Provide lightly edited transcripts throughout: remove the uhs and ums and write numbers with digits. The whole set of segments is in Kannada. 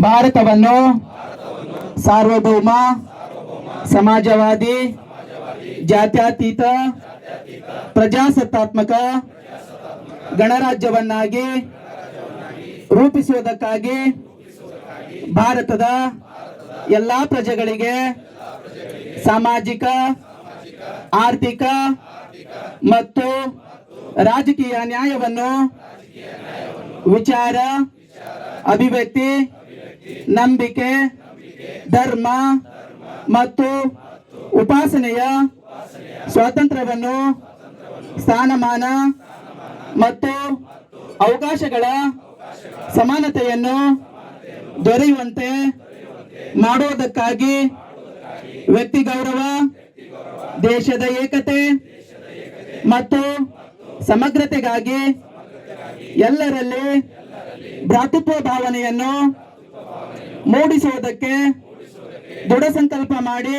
ಭಾರತವನ್ನು ಸಾರ್ವಭೌಮ ಸಮಾಜವಾದಿ ಜಾತ್ಯತೀತ ಪ್ರಜಾಸತ್ತಾತ್ಮಕ ಗಣರಾಜ್ಯವನ್ನಾಗಿ ರೂಪಿಸುವುದಕ್ಕಾಗಿ ಭಾರತದ ಎಲ್ಲ ಪ್ರಜೆಗಳಿಗೆ ಸಾಮಾಜಿಕ ಆರ್ಥಿಕ ಮತ್ತು ರಾಜಕೀಯ ನ್ಯಾಯವನ್ನು ವಿಚಾರ ಅಭಿವ್ಯಕ್ತಿ ನಂಬಿಕೆ ಧರ್ಮ ಮತ್ತು ಉಪಾಸನೆಯ ಸ್ವಾತಂತ್ರ್ಯವನ್ನು ಸ್ಥಾನಮಾನ ಮತ್ತು ಅವಕಾಶಗಳ ಸಮಾನತೆಯನ್ನು ದೊರೆಯುವಂತೆ ಮಾಡುವುದಕ್ಕಾಗಿ ವ್ಯಕ್ತಿ ಗೌರವ ದೇಶದ ಏಕತೆ ಮತ್ತು ಸಮಗ್ರತೆಗಾಗಿ ಎಲ್ಲರಲ್ಲಿ ಭ್ರಾತೃತ್ವ ಭಾವನೆಯನ್ನು ಮೂಡಿಸುವುದಕ್ಕೆ ದೃಢ ಸಂಕಲ್ಪ ಮಾಡಿ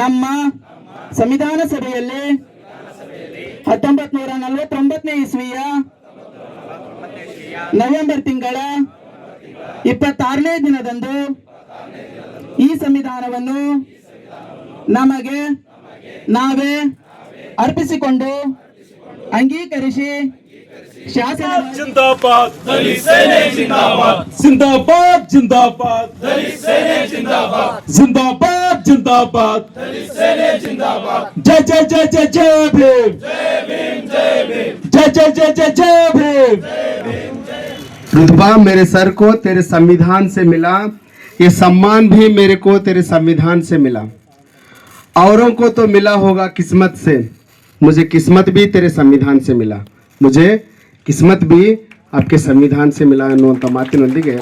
ನಮ್ಮ ಸಂವಿಧಾನ ಸಭೆಯಲ್ಲಿ 1949ನೇ ಇಸ್ವಿಯ ನವೆಂಬರ್ ತಿಂಗಳ 26ನೇ ದಿನದಂದು ಈ ಸಂವಿಧಾನವನ್ನು ನಮಗೆ ನಾವೇ ಅರ್ಪಿಸಿಕೊಂಡು ಅಂಗೀಕರಿಸಿ ಶಾಸನ जिंदाबाद दलित सेने जिंदाबाद जिंदाबाद जिंदाबाद दलित सेने जिंदाबाद जिंदाबाद जिंदाबाद दलित सेने जिंदाबाद जय जय जय जय जय भीम जय भीम जय भीम जय जय जय जय जय भीम रुतबा मेरे सर को तेरे संविधान से मिला, ये सम्मान भी मेरे को तेरे संविधान से मिला। औरों को तो मिला होगा किस्मत से, मुझे किस्मत भी तेरे संविधान से मिला, मुझे किस्मत भी आपके संविधान से मिला ಅನ್ನುವಂತ ಮಾತಿನೊಂದಿಗೆ